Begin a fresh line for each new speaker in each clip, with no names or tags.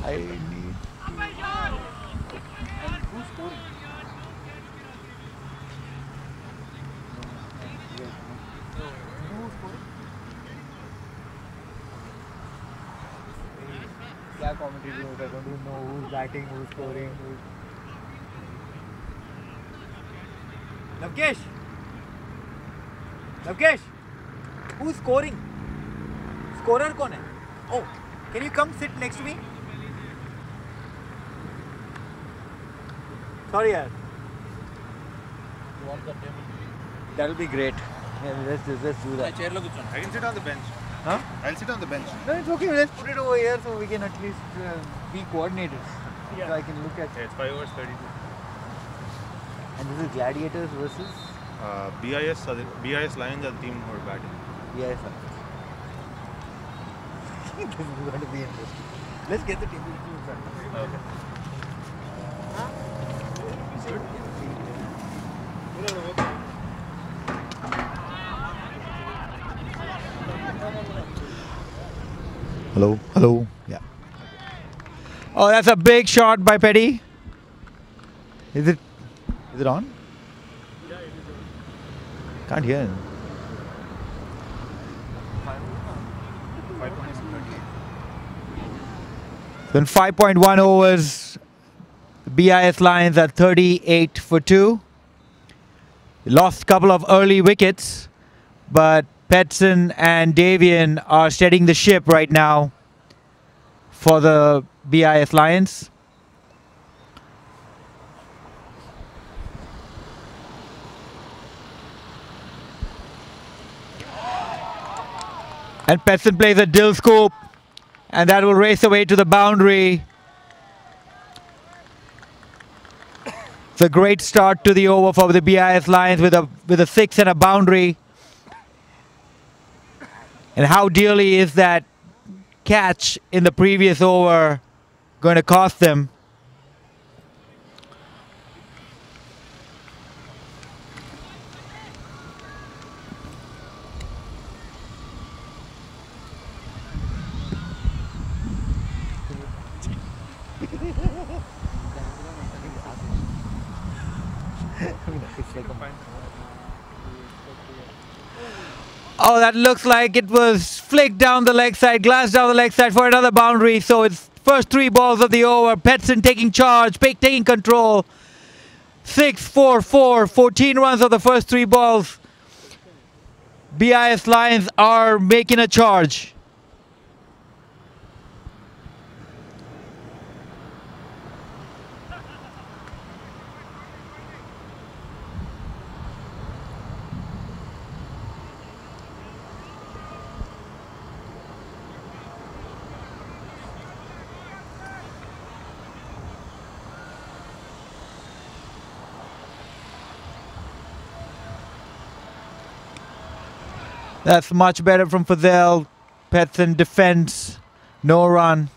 I need.
And who's scoring? Who's scoring? क्या commentary होता है? I don't even know who's batting, who's scoring, who's. Lavkesh! Lavkesh! Who's scoring? Scorer कौन है? Oh, can you come sit next to me? Sorry, yaar.
You want the table?
That'll be great. Yeah, let's do that.
Chair lo kuchon. I can sit on the bench.
Huh?
I'll sit on the bench.
No, it's okay. Let's put it over here so we can at least be coordinated.
Yeah.
So I can look at.
Yeah, it's 5 overs 32.
And this is Gladiators versus
BIS Lions are the team who are batting.
BIS. This is going to be interesting. Let's get the table in front.
Okay.
Hello, hello. Yeah.
Oh, that's a big shot by Petty. Is it on?
Yeah, it is on.
Can't hear him.
5.38.
Then 5.1 overs. BIS Lions at 38 for 2. Lost a couple of early wickets, but Petson and Davian are steadying the ship right now for the BIS Lions. And Petson plays a dill scoop, and that will race away to the boundary. It's a great start to the over for the BIS Lions with a 6 and a boundary. And how dearly is that catch in the previous over going to cost them? Oh, that looks like it was flicked down the leg side, glanced down the leg side for another boundary. So it's first 3 balls of the over. Petson taking charge, taking control. 6, 4, 4, 14 runs of the first 3 balls. BIS Lions are making a charge. That's much better from Fazell. Petson defends, no run.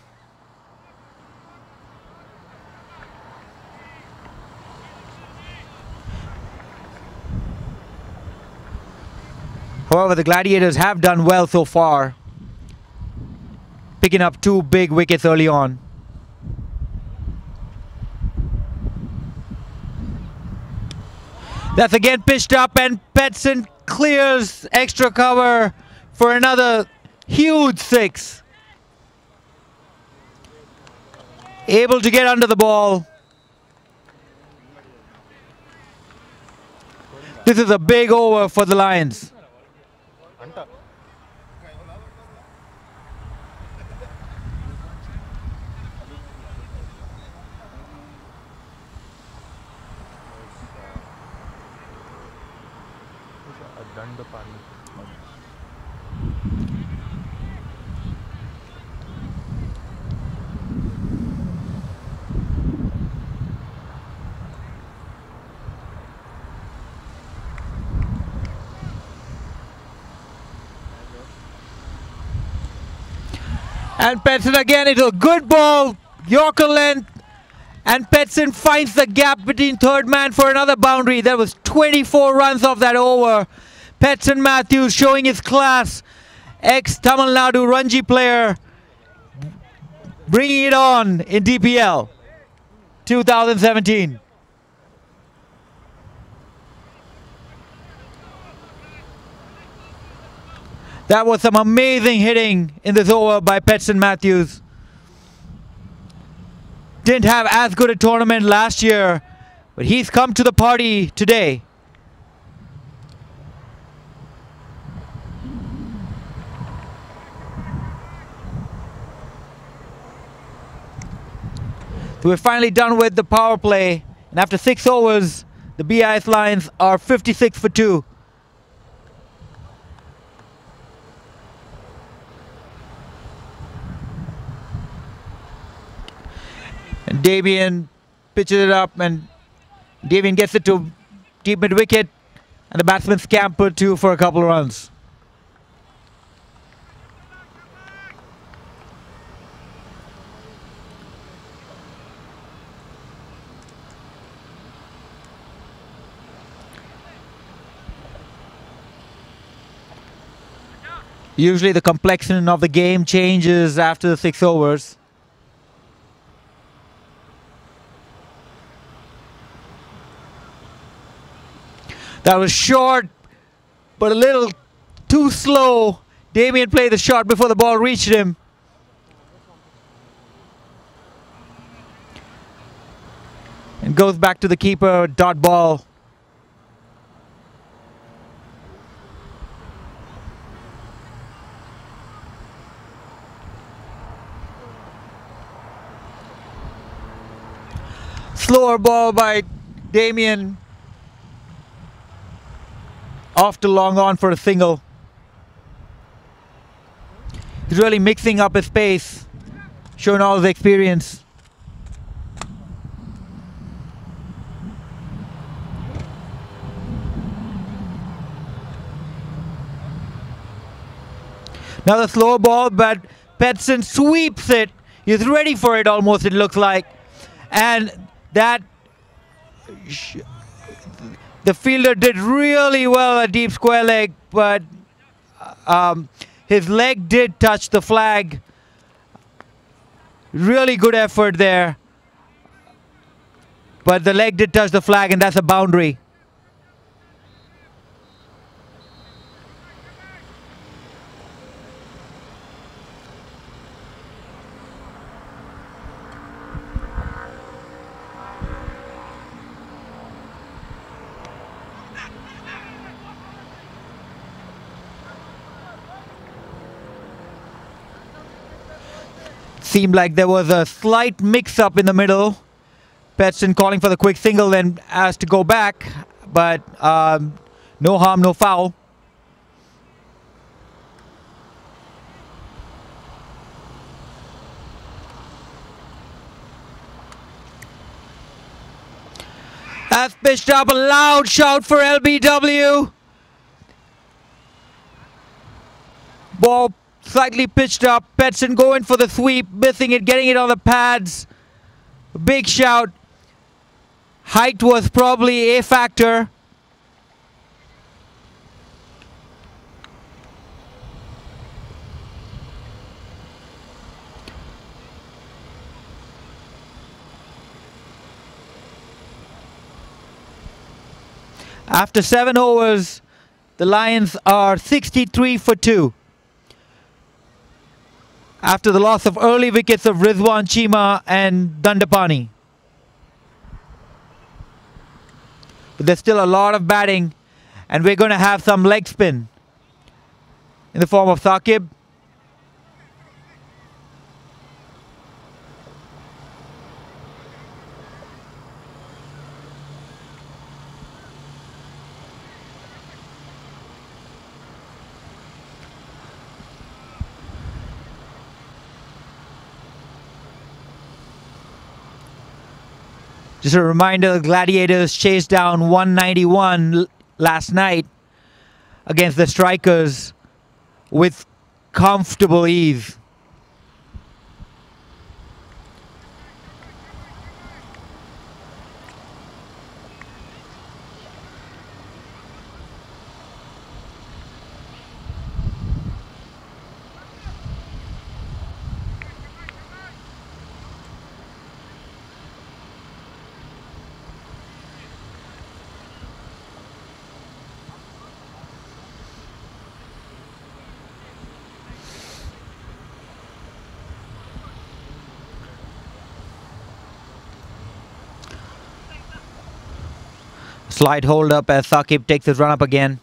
However, the Gladiators have done well so far, picking up 2 big wickets early on. That's again pitched up, and Petson clears extra cover for another huge 6. Able to get under the ball. This is a big over for the Lions. And Petson again, it's a good ball, Yorker length, and Petson finds the gap between third man for another boundary. That was 24 runs off that over. Petson Matthews showing his class, ex-Tamil Nadu Ranji player, bringing it on in DPL 2017. That was some amazing hitting in this over by Petson Matthews. Didn't have as good a tournament last year, but he's come to the party today. So we're finally done with the power play, and after 6 overs, the BIS Lions are 56 for 2. And Davian pitches it up, and Davian gets it to deep mid wicket, and the batsman scampered too for a couple of runs. Usually the complexion of the game changes after the 6 overs. That was short, but a little too slow. Damien played the shot before the ball reached him. And goes back to the keeper, dot ball. Slower ball by Damien. Off to long on for a single. He's really mixing up his pace, showing all his experience. Another slow ball, but Petson sweeps it. He's ready for it almost, it looks like. And that the fielder did really well at deep square leg, but his leg did touch the flag. Really good effort there. But the leg did touch the flag, and that's a boundary. Seemed like there was a slight mix-up in the middle. Petson calling for the quick single, then asked to go back, but no harm, no foul. As pitched up, a loud shout for LBW. Ball slightly pitched up. Petson going for the sweep, missing it, getting it on the pads. Big shout. Height was probably a factor. After 7 overs, the Lions are 63 for 2. After the loss of early wickets of Rizwan Chima and Dandapani. But there's still a lot of batting, and we're going to have some leg spin in the form of Saqib. Just a reminder, the Gladiators chased down 191 last night against the Strikers with comfortable ease. Slight hold up as Saqib takes his run up again.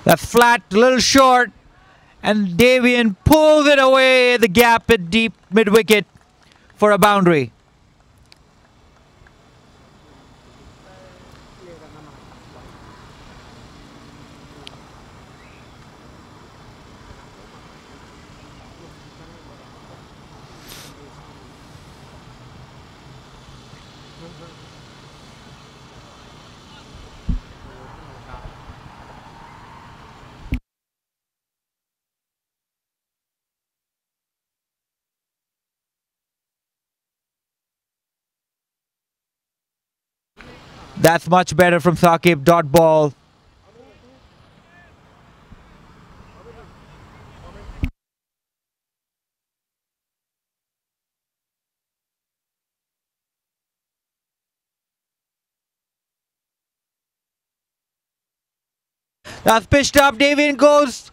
That's flat, a little short, and Davian pulls it away the gap at deep mid-wicket for a boundary. That's much better from Saqib. Dot ball. That's pitched up. Davian goes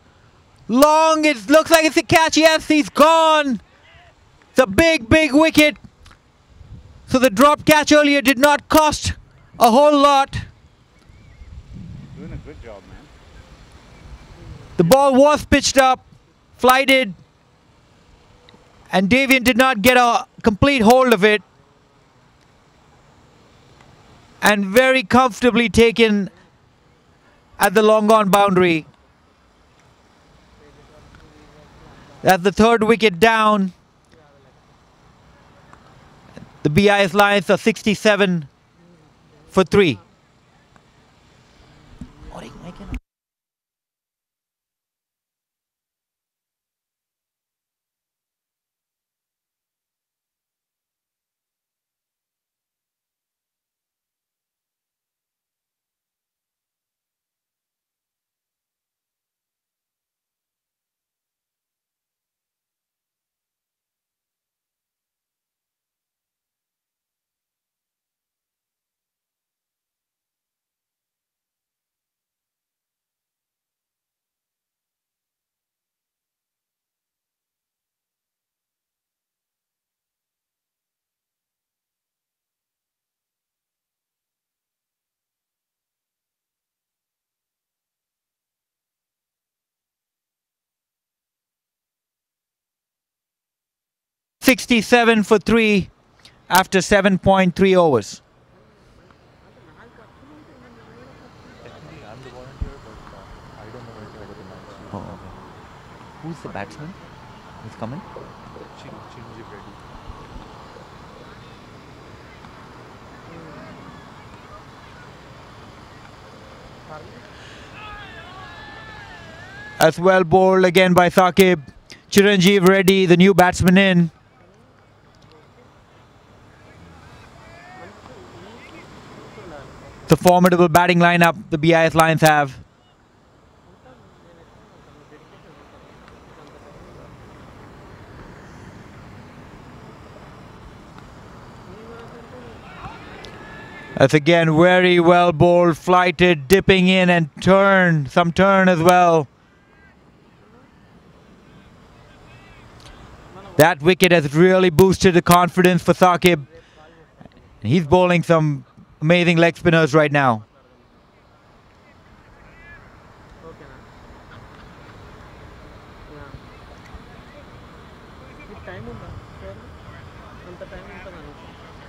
long. It looks like it's a catch. Yes, he's gone. It's a big, big wicket. So the drop catch earlier did not cost a whole lot.
Doing a good job, man.
The ball was pitched up, flighted, and Davian did not get a complete hold of it. And very comfortably taken at the long on boundary. That's the third wicket down. The BIS Lions are 67 for 3. 67 for 3 after 7.3 overs.
Technically, I'm the volunteer, but I don't know anything about the match. Oh, okay. Who's the batsman? Who's coming?
Chinji ready.
As well bowled again by Saqib. Chiranjeev ready, the new batsman in. It's a formidable batting lineup the BIS Lions have. That's again very well bowled, flighted, dipping in and some turn as well. That wicket has really boosted the confidence for Saqib. He's bowling some amazing leg spinners right now.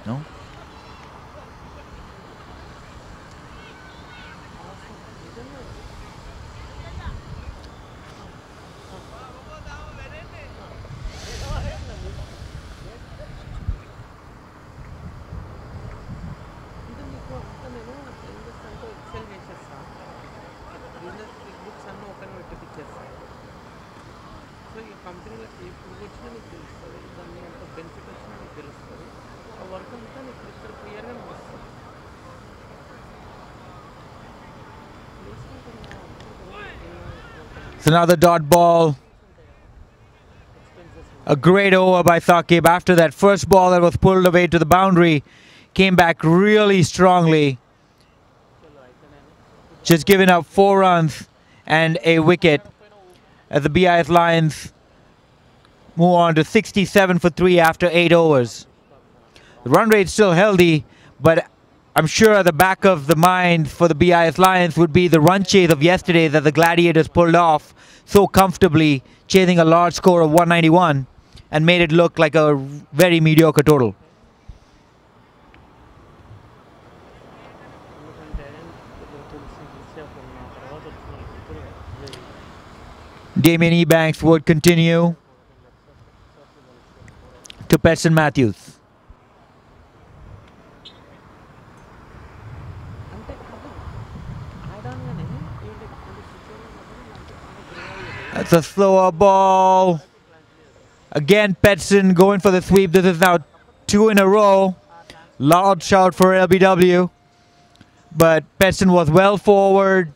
No?
It's another dot ball. A great over by Saqib after that first ball that was pulled away to the boundary. Came back really strongly. just giving up 4 runs and a wicket as the BIS Lions move on to 67 for 3 after 8 overs. The run rate's still healthy, but I'm sure at the back of the mind for the BIS Lions would be the run chase of yesterday that the Gladiators pulled off so comfortably, chasing a large score of 191 and made it look like a very mediocre total. Damien Ebanks would continue to Petson Matthews. That's a slower ball. Again, Petson going for the sweep. This is now 2 in a row. Loud shout for LBW. But Petson was well forward.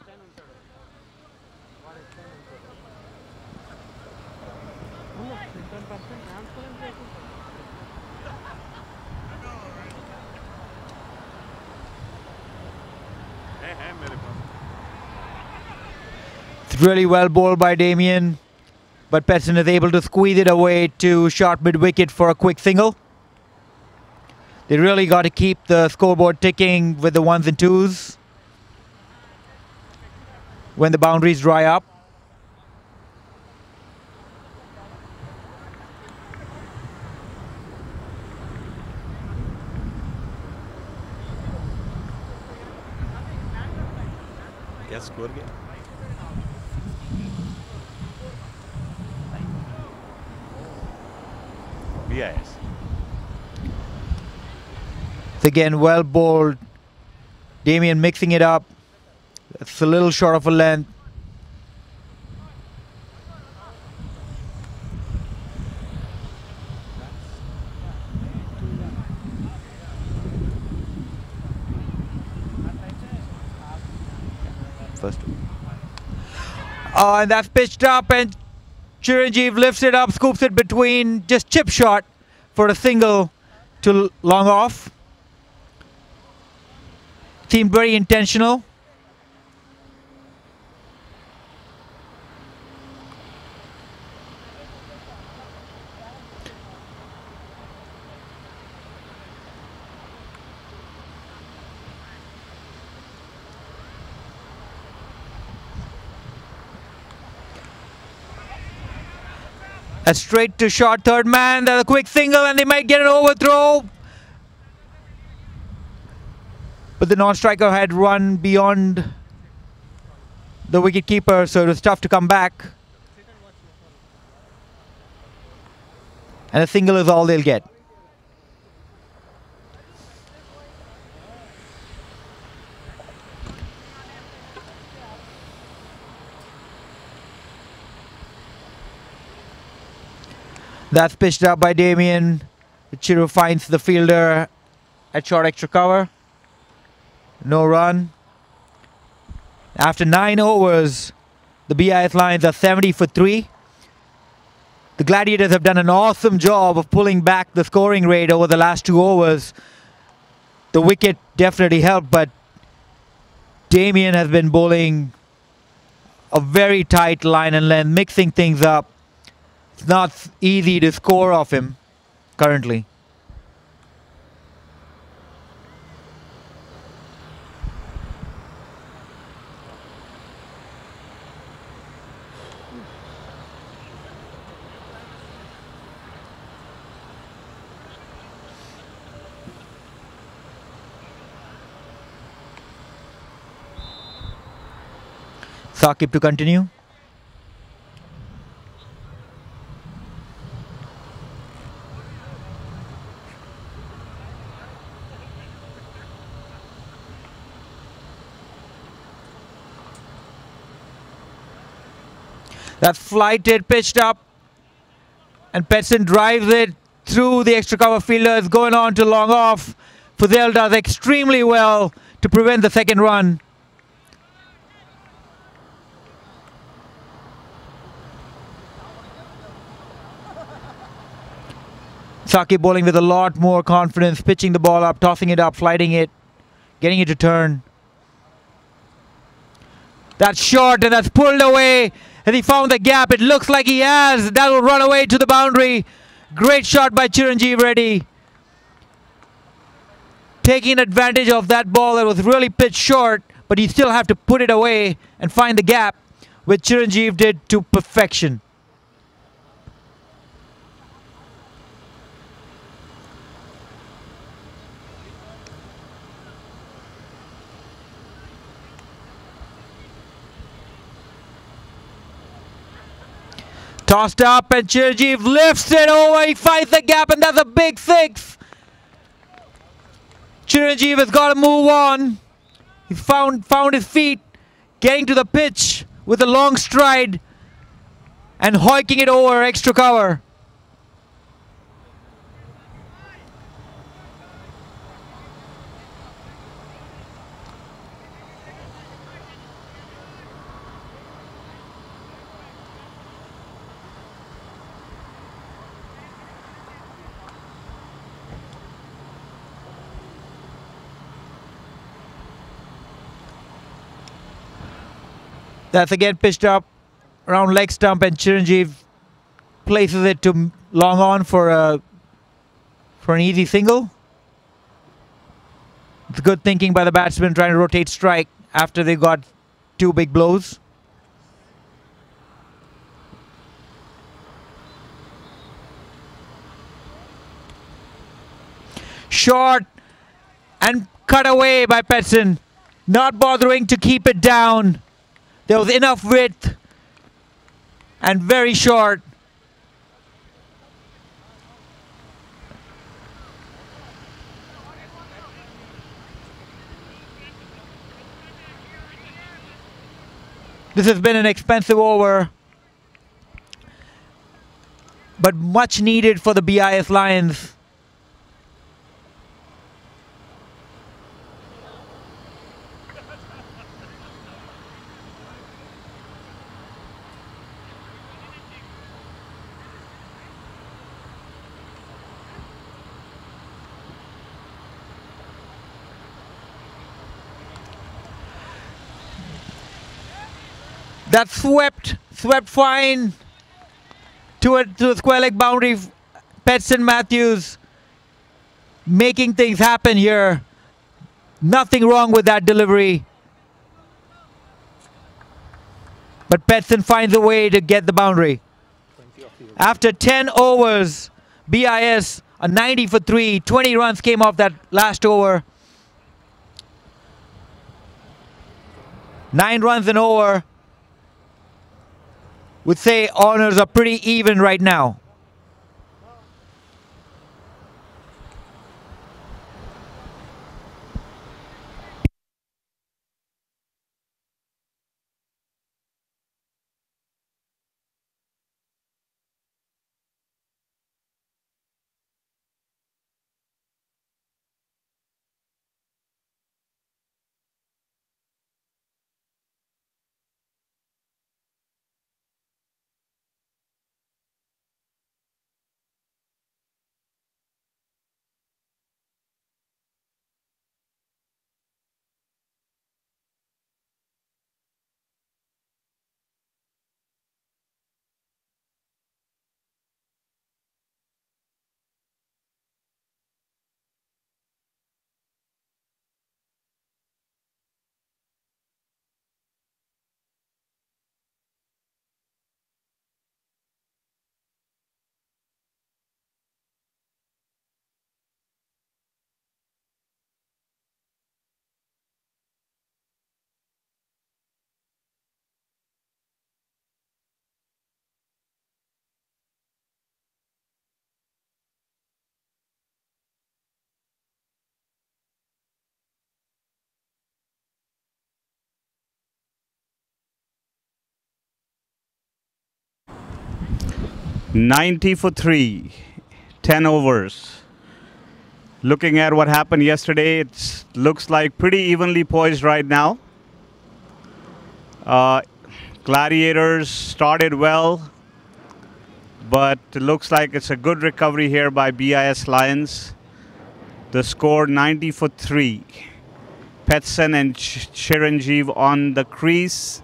It's really well bowled by Damien, but Petson is able to squeeze it away to short mid-wicket for a quick single. They really got to keep the scoreboard ticking with the 1s and 2s when the boundaries dry up.
Guess score again. BIS.
It's again well bowled. Damien mixing it up. It's a little short of a length. First. Oh, and that's pitched up, and Chiranjeev lifts it up, scoops it between, just chip shot for a single to long off. Seemed very intentional. A straight to short third man, there's a quick single and they might get an overthrow. But the non-striker had run beyond the wicket-keeper, so it was tough to come back. And a single is all they'll get. That's pitched up by Damien. Chiru finds the fielder at short extra cover. No run. After 9 overs, the BIS Lions are 70 for 3. The Gladiators have done an awesome job of pulling back the scoring rate over the last 2 overs. The wicket definitely helped, but Damien has been bowling a very tight line and length, mixing things up. It's not easy to score off him currently. Saqib to continue. That's flighted, pitched up, and Petson drives it through the extra cover fielder. It's going on to long off. Fuzel does extremely well to prevent the second run. Saqib bowling with a lot more confidence, pitching the ball up, tossing it up, flighting it, getting it to turn. That's short and that's pulled away. And he found the gap. It looks like he has. That will run away to the boundary. Great shot by Chiranjeev Reddy. Taking advantage of that ball that was really pitched short, but you still have to put it away and find the gap, which Chiranjeev did to perfection. Tossed up and Chiranjeev lifts it over. He finds the gap and that's a big six. Chiranjeev has got to move on. He found his feet, getting to the pitch with a long stride and hoiking it over extra cover. That's again pitched up around leg stump and Chiranjeev places it to long on for an easy single. It's good thinking by the batsman trying to rotate strike after they got two big blows. Short and cut away by Petson, not bothering to keep it down. There was enough width and very short. This has been an expensive over, but much needed for the BIS Lions. That swept fine to a square leg boundary. Petson Matthews making things happen here. Nothing wrong with that delivery. But Petson finds a way to get the boundary. After 10 overs, BIS a 90 for 3. 20 runs came off that last over. 9 runs an over. Would say honors are pretty even right now.
$90 for 3, 10 overs. Looking at what happened yesterday, it looks like pretty evenly poised right now. Gladiators started well, but it looks like it's a good recovery here by BIS Lions. The score 90 for 3. Petson and Chiranjeev on the crease.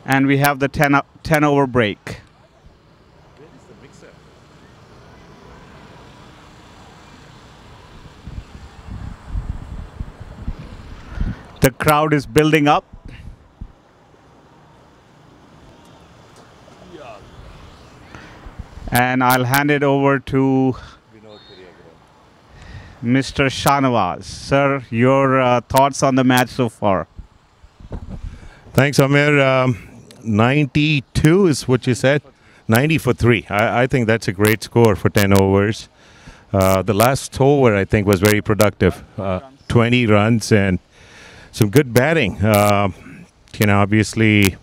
And we have the 10 over break.
Where is the mixer?
The crowd is building up. And I'll hand it over to Mr. Shanawaz. Sir, your thoughts on the match so far?
Thanks, Amir. 92 is what you said? 90 for 3. I think that's a great score for 10 overs. The last over, I think, was very productive. 20 runs and some good batting. Obviously,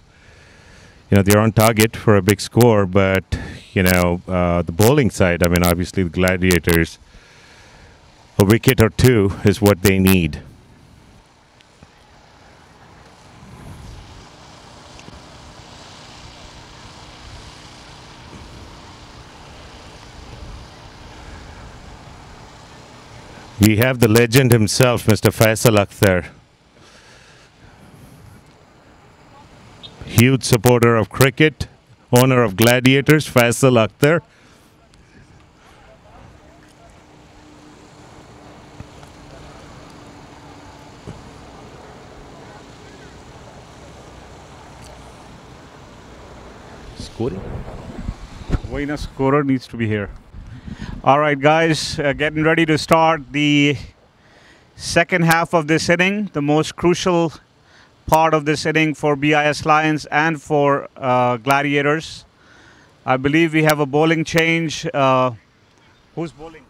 they're on target for a big score, but, the bowling side, I mean, obviously the Gladiators, a wicket or two is what they need. We have the legend himself, Mr. Faisal Akhtar. Huge supporter of cricket, owner of Gladiators, Faisal Akhtar. Scoring?
Waina scorer needs to be here. All right, guys, getting ready to start the second half of this inning, the most crucial part of this inning for BIS Lions and for Gladiators. I believe we have a bowling change. Who's bowling?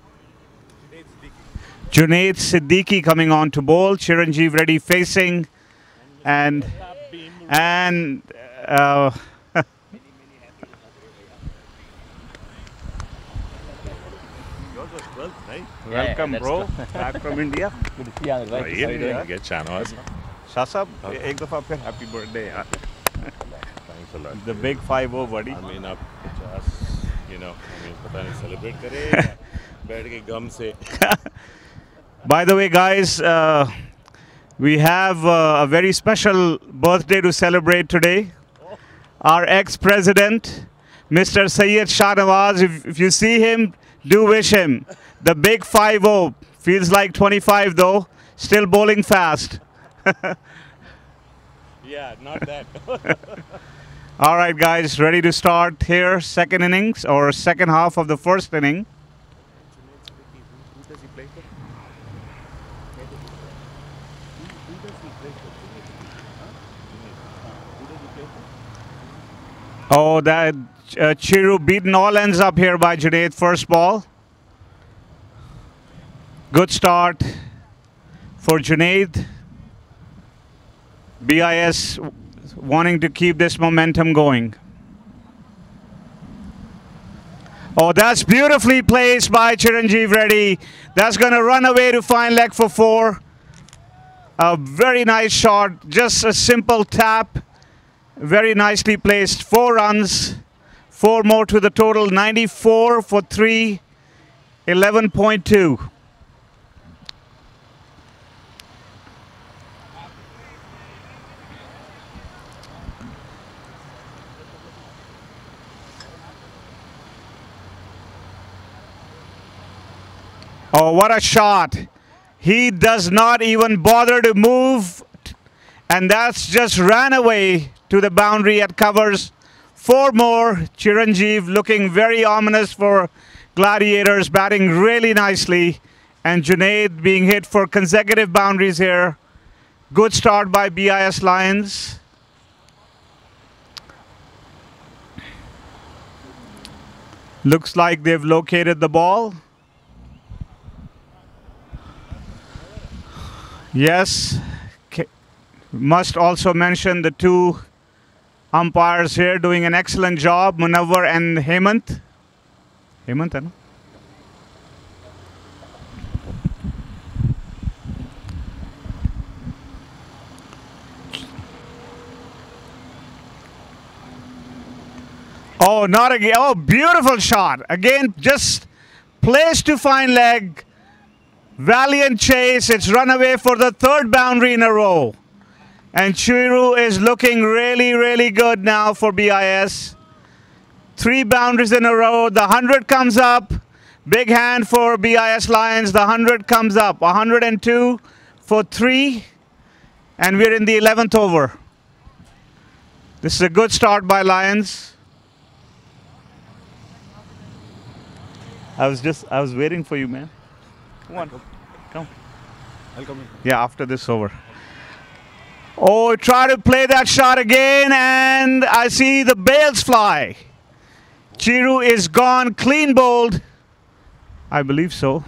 Junaid Siddiqui coming on to bowl. Chiranjeev Reddy facing. And welcome, bro. Back from India.
Good to see you on the right side.
Get Shanawaz.
Shah Sahab, ek dafa phir happy birthday. Yaar.
Thanks a lot.
The big 5-0, buddy.
I mean, up 50, पता नहीं celebrate करे बैठ के गम से.
By the way, guys, we have a very special birthday to celebrate today. Our ex-president, Mr. Syed Shah Nawaz, if you see him, do wish him. The big 5-0. Feels like 25 though. Still bowling fast.
Yeah, not that.
All right, guys, ready to start here. Second innings or second half of the first inning.
Who does he play for?
Oh, that Chiru beaten all ends up here by Junaid. First ball. Good start for Junaid. BIS wanting to keep this momentum going. Oh, that's beautifully placed by Chiranjeev Reddy. That's going to run away to fine leg for 4. A very nice shot. Just a simple tap. Very nicely placed. 4 runs. 4 more to the total. 94 for 3. 11.2. Oh, what a shot. He does not even bother to move. And that's just ran away to the boundary at covers. 4 more. Chiranjeev looking very ominous for Gladiators, batting really nicely. And Junaid being hit for consecutive boundaries here. Good start by BIS Lions. Looks like they've located the ball. Yes, must also mention the 2 umpires here doing an excellent job, Munawwar and Hemant. Hemant, hai na? Oh, not again. Oh, beautiful shot. Again, just placed to fine leg. Valiant chase. It's run away for the 3rd boundary in a row. And Chiru is looking really, really good now for BIS. 3 boundaries in a row. The 100 comes up. Big hand for BIS Lions. The 100 comes up. 102 for 3. And we're in the 11th over. This is a good start by Lions. I was waiting for you, man. Come on. Come.
I'll come in.
Yeah, after this over. Oh, try to play that shot again, and I see the bails fly. Chiru is gone, clean bowled. I believe so.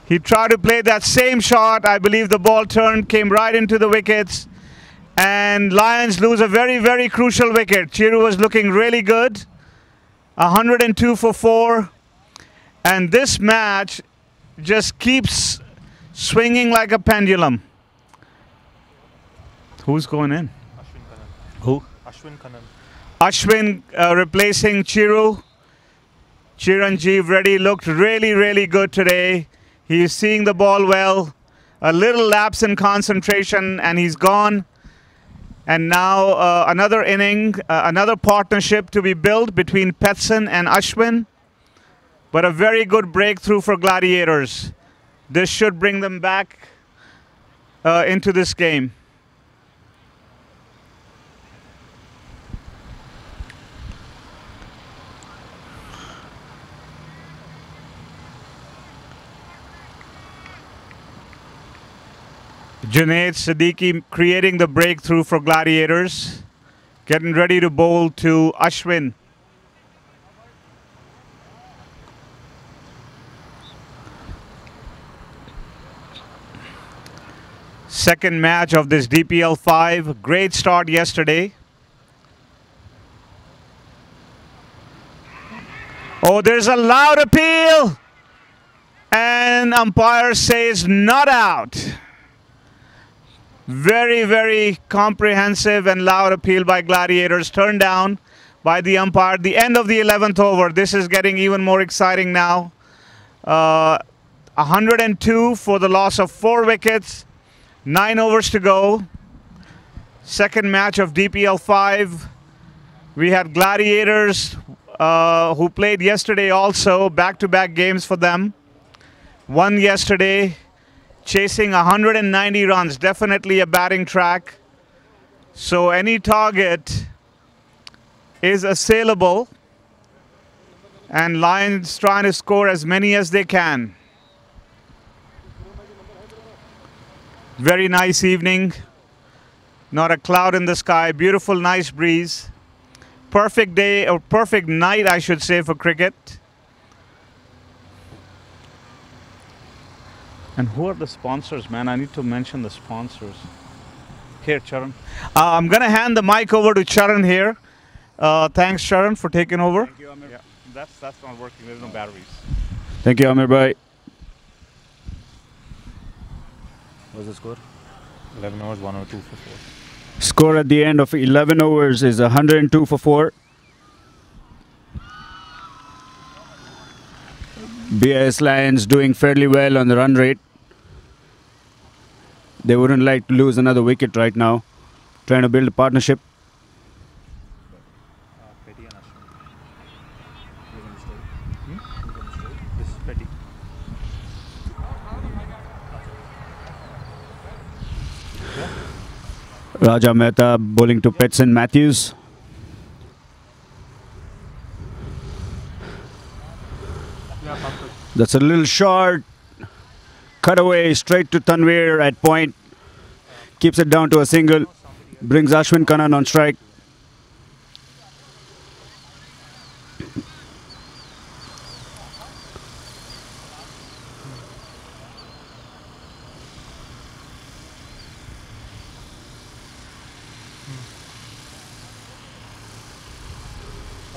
He tried to play that same shot. I believe the ball turned, came right into the wickets. And Lions lose a very, very crucial wicket. Chiru was looking really good. 102 for 4. And this match just keeps swinging like a pendulum. Who's going in?
Ashwin Khanna.
Who?
Ashwin Khanna.
Ashwin replacing Chiru. Chiranjeev Reddy looked really, really good today. He's seeing the ball well. A little lapse in concentration and he's gone. And now another inning, another partnership to be built between Petson and Ashwin. But a very good breakthrough for Gladiators. This should bring them back into this game. Junaid Siddiqui creating the breakthrough for Gladiators. Getting ready to bowl to Ashwin. Second match of this DPL 5. Great start yesterday. Oh, there's a loud appeal. And umpire says not out. Very, very comprehensive and loud appeal by Gladiators. Turned down by the umpire. The end of the 11th over. This is getting even more exciting now. 102 for the loss of 4 wickets. 9 overs to go. Second match of DPL 5. We had Gladiators who played yesterday also. Back-to-back games for them. Won yesterday. Chasing 190 runs, definitely a batting track. So any target is assailable. And Lions trying to score as many as they can. Very nice evening. Not a cloud in the sky. Beautiful, nice breeze. Perfect day, or perfect night, I should say, for cricket. And who are the sponsors, man? I need to mention the sponsors. Here, Charan. I'm going to hand the mic over to Charan here. Thanks, Charan, for taking over.
Thank you, Amir.
Yeah, that's not working. There's no batteries.
Thank you, Amir. Bye.
What's the score? 11 overs, 102 for 4.
Score at the end of 11 overs is 102 for 4. BIS Lions doing fairly well on the run rate. They wouldn't like to lose another wicket right now. Trying to build a partnership.
Petty and Ashwin. Who's on the stage? Who's on the stage? This is Petty.
Raja Mehta bowling to Petson Matthews. That's a little short. Cut away straight to Tanvir at point. Keeps it down to a single. Brings Ashwin Khanna on strike.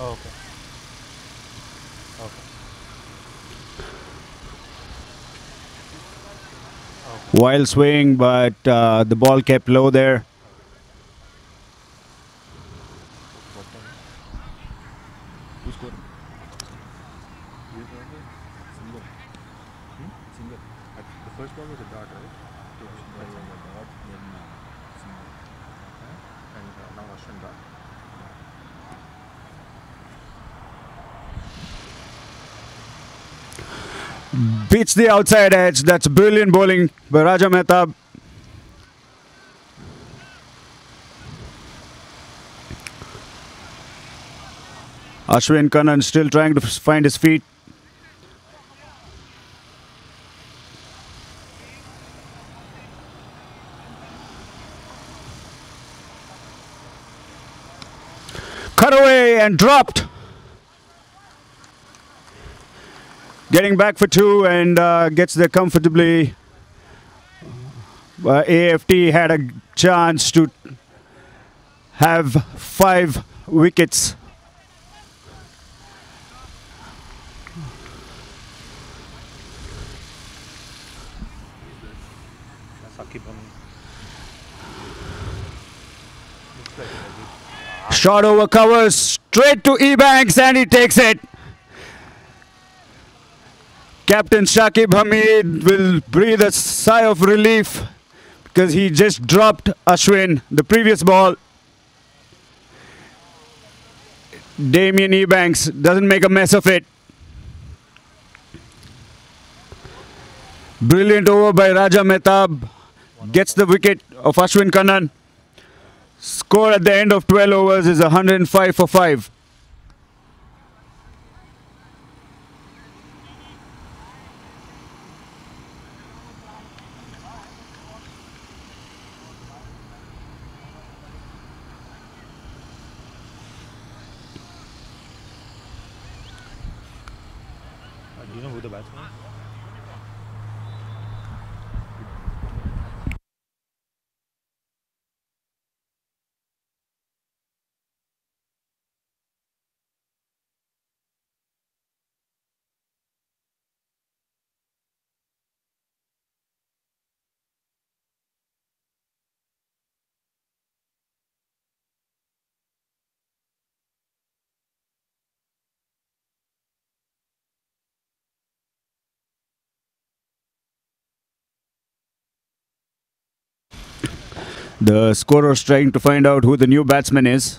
Oh, okay. Okay.
Wild swing, but the ball kept low there.
Who scored? Single. Single. The first ball was a dot, right?
Beats the outside edge. That's brilliant bowling by Raja Mehtab. Ashwin Kannan still trying to find his feet. Cut away and dropped. Getting back for two and gets there comfortably. AFT had a chance to have 5 wickets. Shot over covers straight to Ebanks and he takes it. Captain Shakib Hamid will breathe a sigh of relief because he just dropped Ashwin the previous ball. Damien Ebanks doesn't make a mess of it. Brilliant over by Raja Mehtab. Gets the wicket of Ashwin Kannan. Score at the end of 12 overs is 105 for 5.
Do you know who the batsman is?
The scorer's trying to find out who the new batsman is.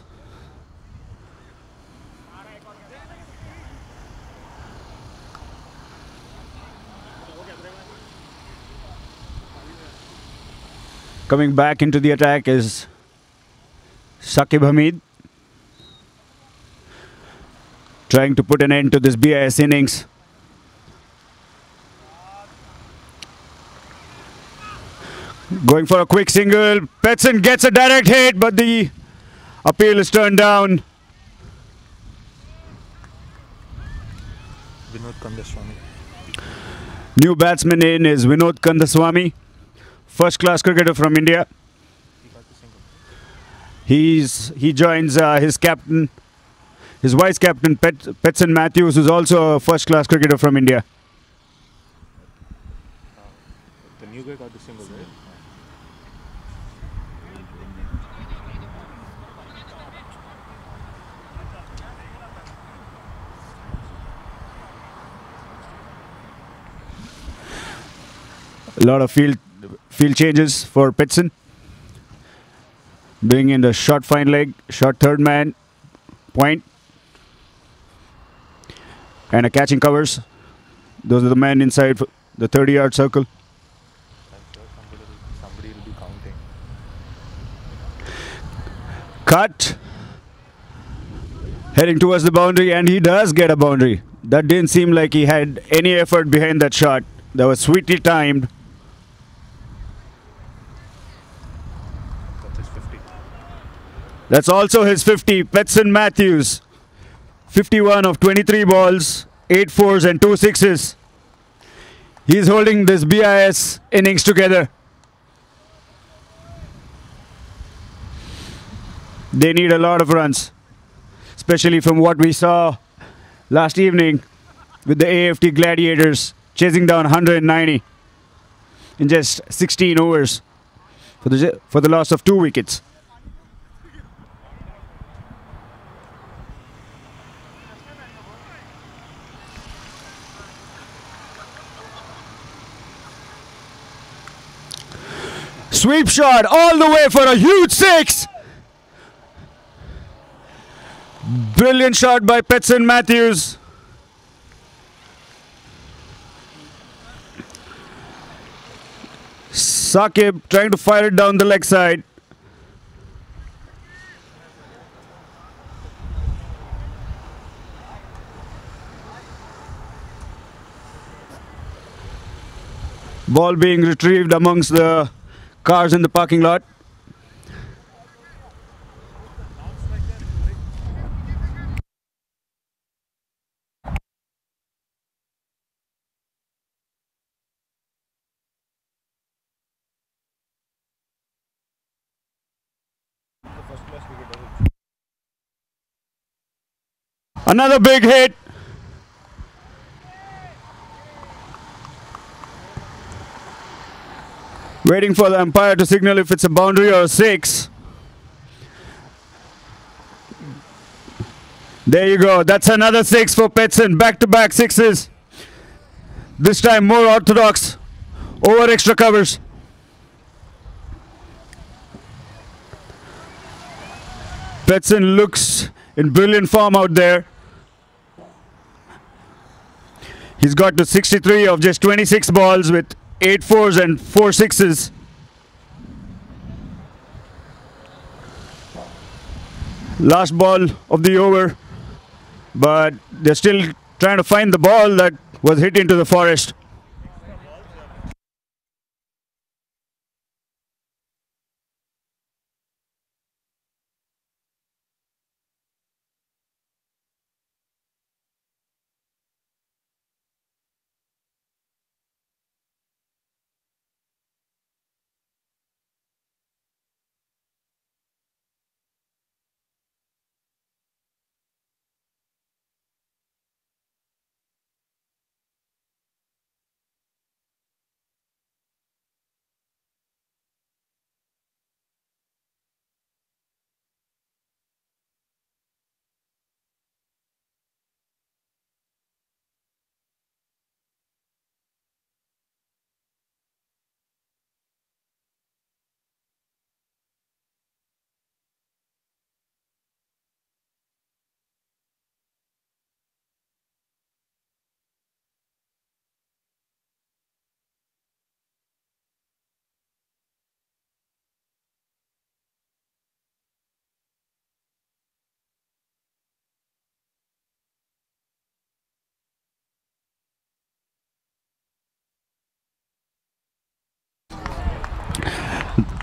Coming back into the attack is Shakib Hamid. Trying to put an end to this BIS innings. Going for a quick single. Petson gets a direct hit, but the appeal is turned down.
Vinod Kandaswamy.
New batsman in is Vinod Kandaswamy. First class cricketer from India. He joins his captain, his vice captain Petson Matthews, who's also a first class cricketer from India.
The new guy got the single, right?
A lot of field changes for Petson. Doing in the short fine leg, short third man, point, and a catching covers. Those are the men inside the 30-yard circle.
I'm sure somebody will be counting.
Cut. Heading towards the boundary, and he does get a boundary. That didn't seem like he had any effort behind that shot. That was sweetly timed.
That's his 50.
That's also his 50. Petson Matthews. 51 of 23 balls, 8 fours and 2 sixes. He's holding this BIS innings together. They need a lot of runs, especially from what we saw last evening with the AFT Gladiators chasing down 190 in just 16 overs for the loss of 2 wickets. Sweep shot all the way for a huge 6. Brilliant shot by Petson Matthews. Saqib trying to fire it down the leg side. Ball being retrieved amongst the cars in the parking lot. Another big hit. Waiting for the umpire to signal if it's a boundary or a six. There you go. That's another six for Petson. Back-to-back sixes. This time more orthodox over extra covers. Petson looks in brilliant form out there. He's got to 63 of just 26 balls with 8 fours and 4 sixes. Last ball of the over, but they're still trying to find the ball that was hit into the forest.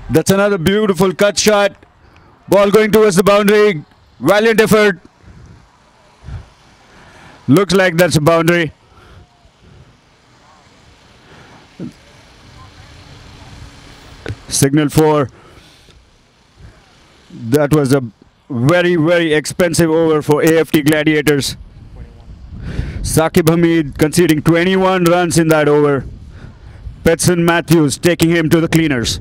That's another beautiful cut shot. Ball going towards the boundary. Valiant effort. Looks like that's a boundary. Signal 4. That was a very, very expensive over for AFT Gladiators. Saqib Hamid conceding 21 runs in that over. Petson Matthews taking him to the cleaners.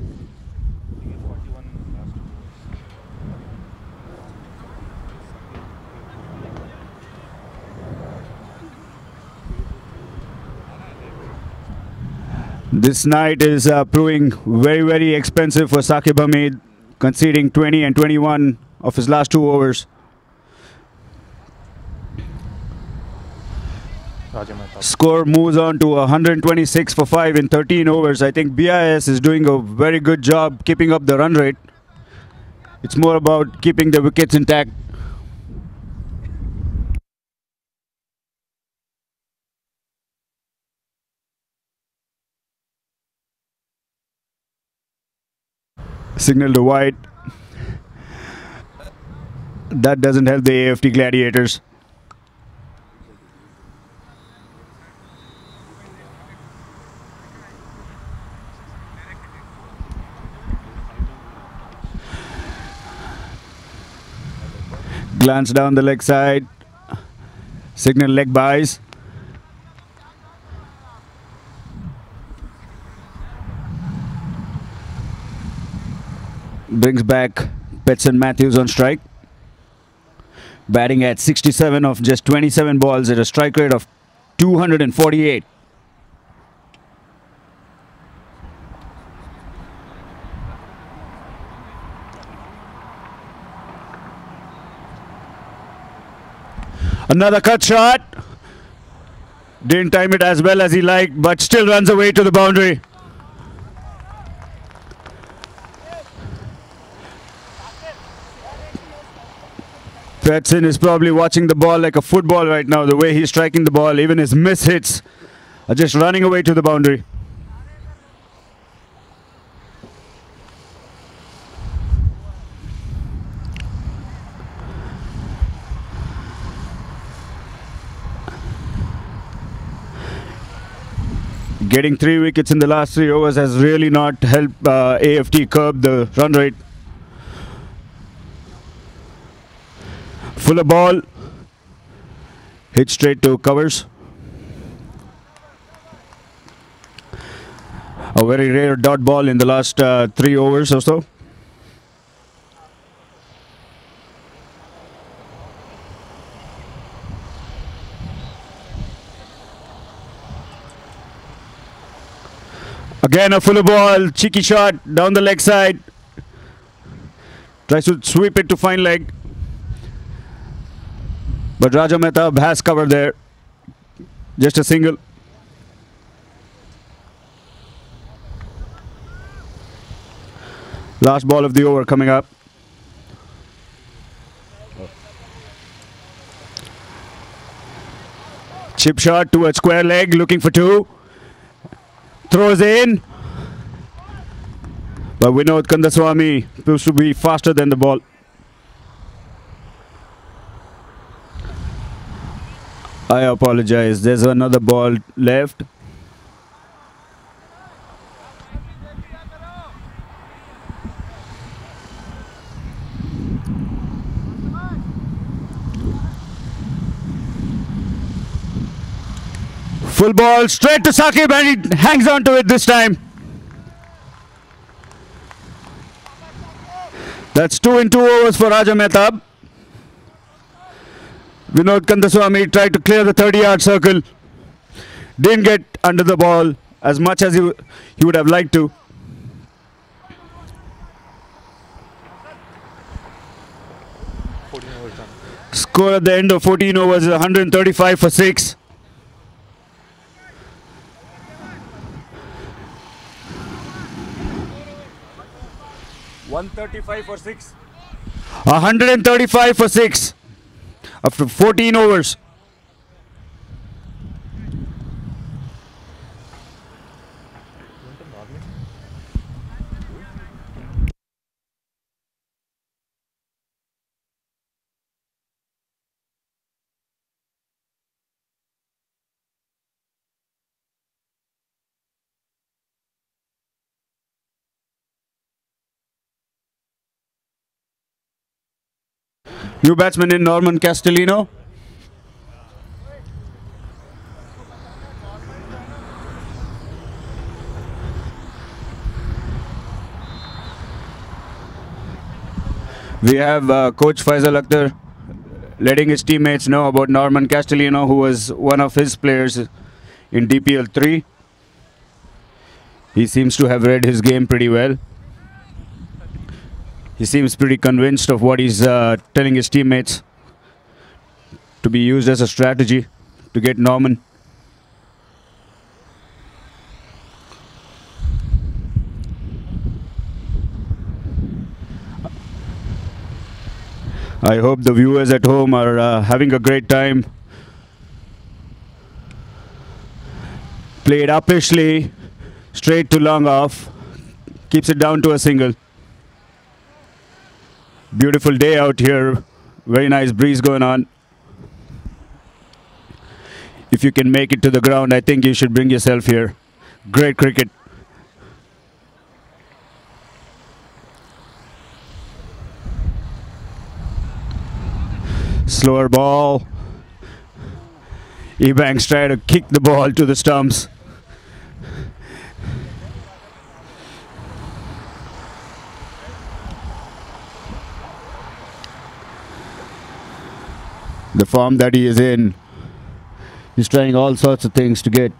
This night is proving very, very expensive for Saqib Hamid, conceding 20 and 21 of his last 2 overs. Score moves on to 126 for 5 in 13 overs. I think BIS is doing a very good job keeping up the run rate. It's more about keeping the wickets intact. Signal to wide. That doesn't help the AFT Gladiators. Glance down the leg side. Signal leg buys. Brings back Petson Matthews on strike. Batting at 67 of just 27 balls at a strike rate of 248. Another cut shot. Didn't time it as well as he liked, but still runs away to the boundary. Petson is probably watching the ball like a football right now, the way he's striking the ball. Even his miss hits are just running away to the boundary. Getting 3 wickets in the last 3 overs has really not helped AFT curb the run rate. Fuller ball, hit straight to covers. A very rare dot ball in the last 3 overs or so. Again a fuller ball, cheeky shot down the leg side. Tries to sweep it to fine leg. But Raja Mehtab has covered there. Just a single. Last ball of the over coming up. Chip shot towards square leg, looking for 2. Throws in. But Vinod Kandaswamy appears to be faster than the ball. I apologize. There's another ball left. Full ball straight to Saqib and he hangs on to it this time. That's 2 in 2 overs for Raja Mehtab. Vinod Kandaswamy tried to clear the 30-yard circle. Didn't get under the ball as much as he would have liked to. Score at the end of 14 overs is 135 for 6. $135 for 6 after 14 overs. New batsman in Norman Castellino. We have Coach Faisal Akhtar letting his teammates know about Norman Castellino, who was one of his players in DPL 3. He seems to have read his game pretty well. He seems pretty convinced of what he's telling his teammates to be used as a strategy to get Norman. I hope the viewers at home are having a great time. Played uppishly, straight to long off, keeps it down to a single. Beautiful day out here, very nice breeze going on. If you can make it to the ground, I think you should bring yourself here. Great cricket. Slower ball. Ebanks tried to kick the ball to the stumps. The form that he is in, he's trying all sorts of things to get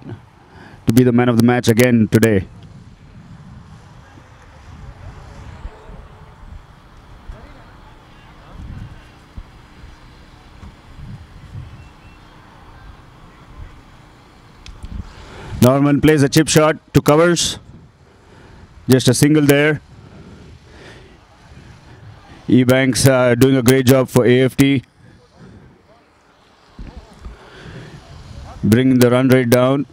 to be the man of the match again today. Norman plays a chip shot to covers. Just a single there. Ebanks doing a great job for AFT. Bringing the run rate down.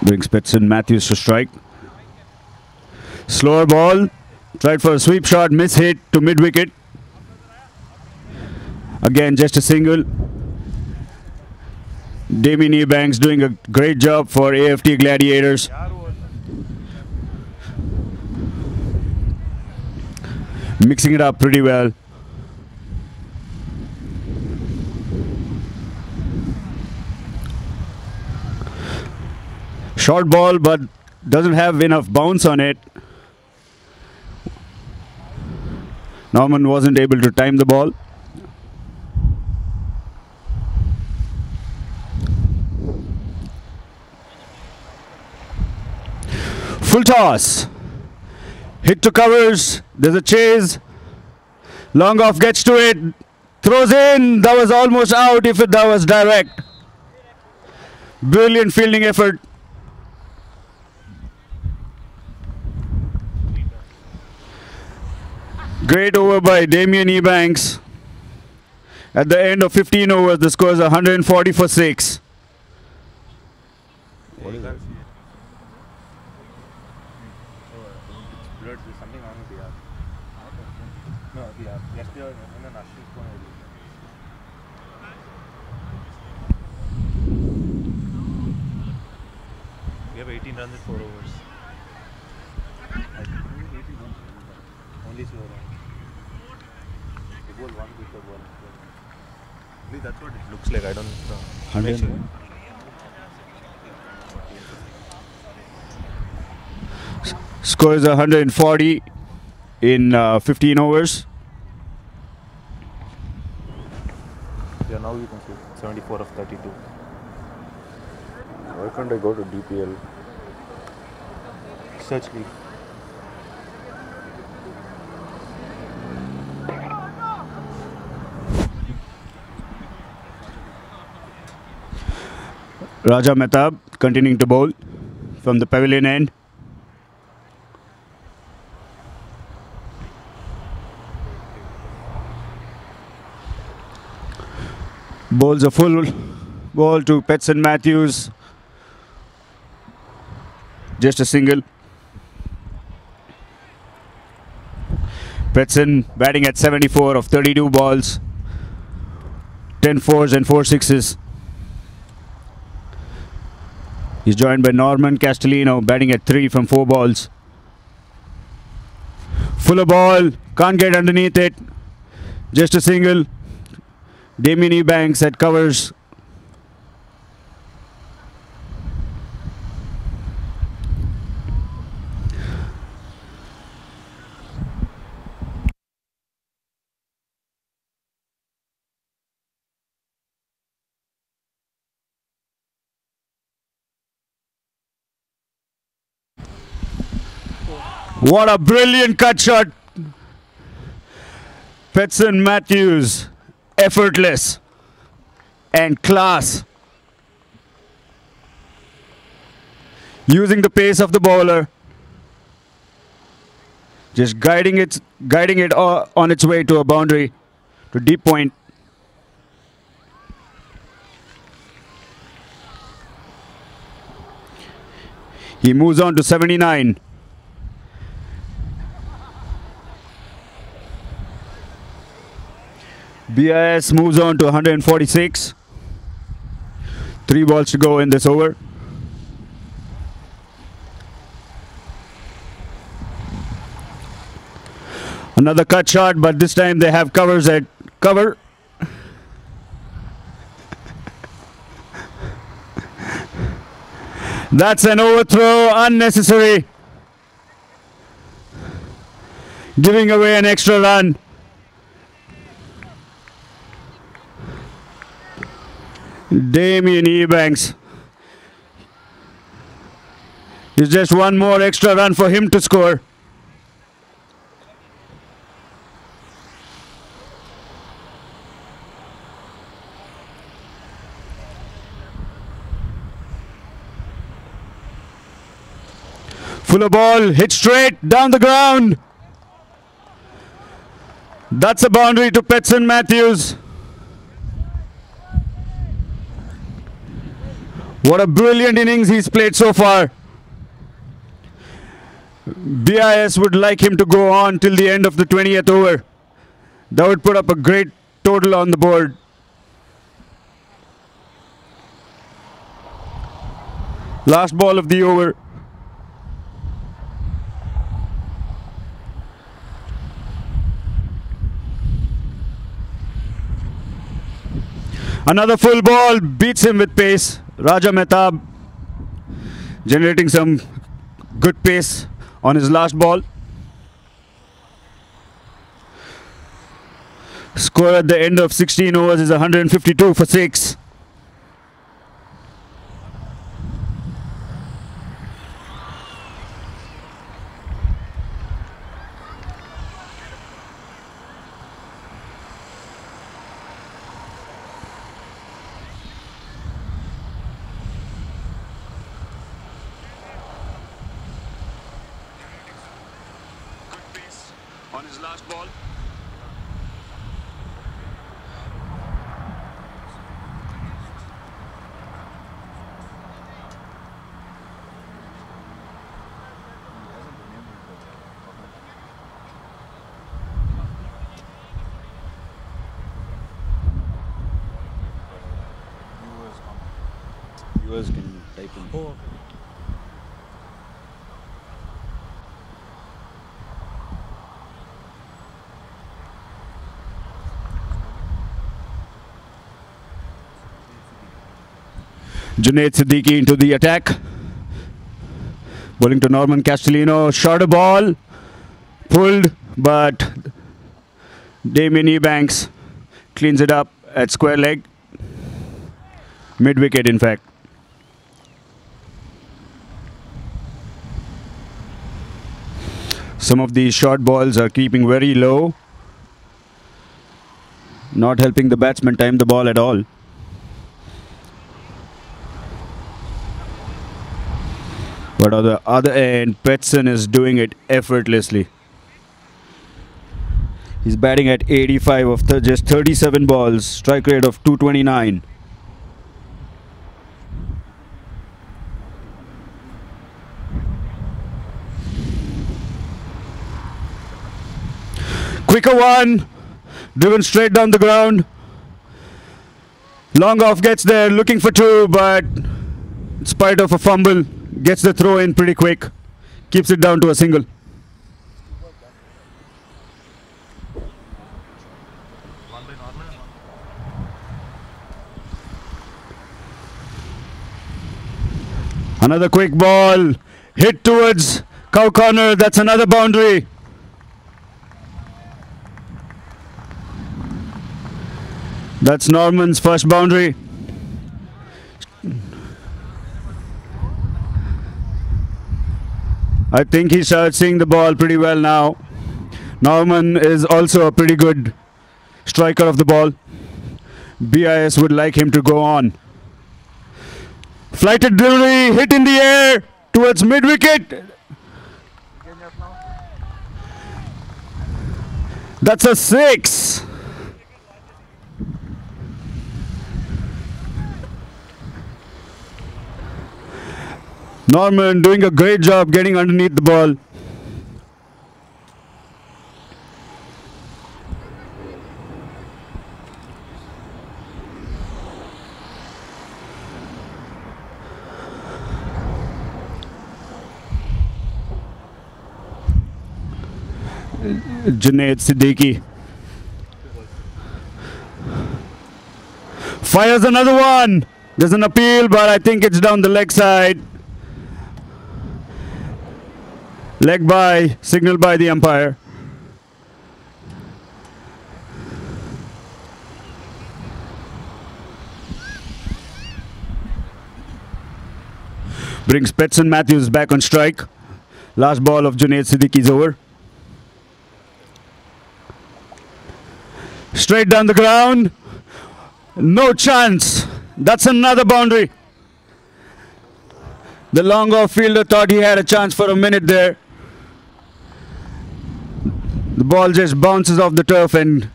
Brings Petson Matthews to strike. Slower ball. Tried for a sweep shot. Miss hit to mid wicket. Again, just a single. Damien Ebanks doing a great job for AFT Gladiators. Mixing it up pretty well. Short ball, but doesn't have enough bounce on it. Norman wasn't able to time the ball. Full toss. Hit to covers. There's a chase. Long off gets to it. Throws in. That was almost out if that was direct. Brilliant fielding effort. Great over by Damien Ebanks. At the end of 15 overs, the score is 140 for 6.
What is that? There's something wrong with the app. No, the app. Yesterday, and then Ashwin's phone. We have 18 runs in 4 overs. Only 2 runs. The ball, one quicker ball. At least that's what it looks like. I don't know.
100. Score is 140 in 15 overs.
Yeah, now you can see 74 of 32.
Why can't I go to DPL?
Search league.
Raja Mehtab continuing to bowl from the pavilion end. Bowls a full ball to Petson Matthews. Just a single. Petson batting at 74 of 32 balls. 10 fours and 4 sixes. He's joined by Norman Castellino batting at 3 from 4 balls. Fuller ball. Can't get underneath it. Just a single. Damien Ebanks at covers. What a brilliant cut shot. Petson Matthews. Effortless and class. Using the pace of the bowler. Just guiding it on its way to a boundary, to deep point. He moves on to 79. BIS moves on to 146. 3 balls to go in this over. Another cut shot, but this time they have covers at cover. That's an overthrow, unnecessary. Giving away an extra run. Damien Ebanks. It's just one more extra run for him to score. Fuller ball hit straight down the ground. That's a boundary to Petson Matthews. What a brilliant innings he's played so far. BIS would like him to go on till the end of the 20th over. That would put up a great total on the board. Last ball of the over. Another full ball beats him with pace. Raja Mehtab generating some good pace on his last ball. Score at the end of 16 overs is 152 for 6. On his last ball.
Viewers can type in. Oh, okay.
Junaid Siddiqui into the attack. Bowling to Norman Castellino. Shorter ball. Pulled, but Damien Ebanks cleans it up at square leg. Mid-wicket, in fact. Some of these short balls are keeping very low. Not helping the batsman time the ball at all. But on the other end, Petson is doing it effortlessly. He's batting at 85 of just 37 balls, strike rate of 229. Quicker one, driven straight down the ground. Long off gets there, looking for two, but in spite of a fumble, gets the throw in pretty quick, keeps it down to a single. Another quick ball, hit towards cow corner, that's another boundary. That's Norman's first boundary. I think he starts seeing the ball pretty well now. Norman is also a pretty good striker of the ball. BIS would like him to go on. Flighted delivery, hit in the air towards mid-wicket. That's a 6. Norman doing a great job getting underneath the ball. Junaid Siddiqui fires another one. There's an appeal, but I think it's down the leg side. Leg by, signaled by the umpire. Brings Petson Matthews back on strike. Last ball of Junaid Siddiqui's over. Straight down the ground. No chance. That's another boundary. The long off fielder thought he had a chance for a minute there. The ball just bounces off the turf and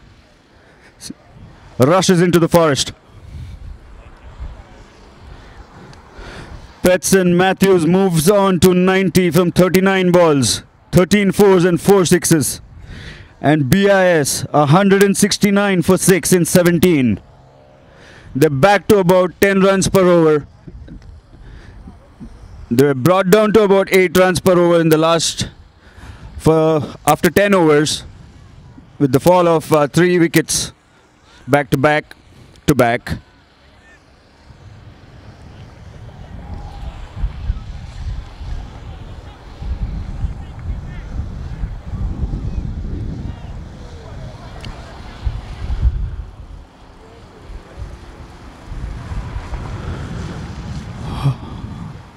rushes into the forest. Petson Matthews moves on to 90 from 39 balls, 13 fours and 4 sixes. And BIS 169 for 6 in 17. They're back to about 10 runs per over. They're brought down to about 8 runs per over in the last, after 10 overs, with the fall of 3 wickets back to back to back.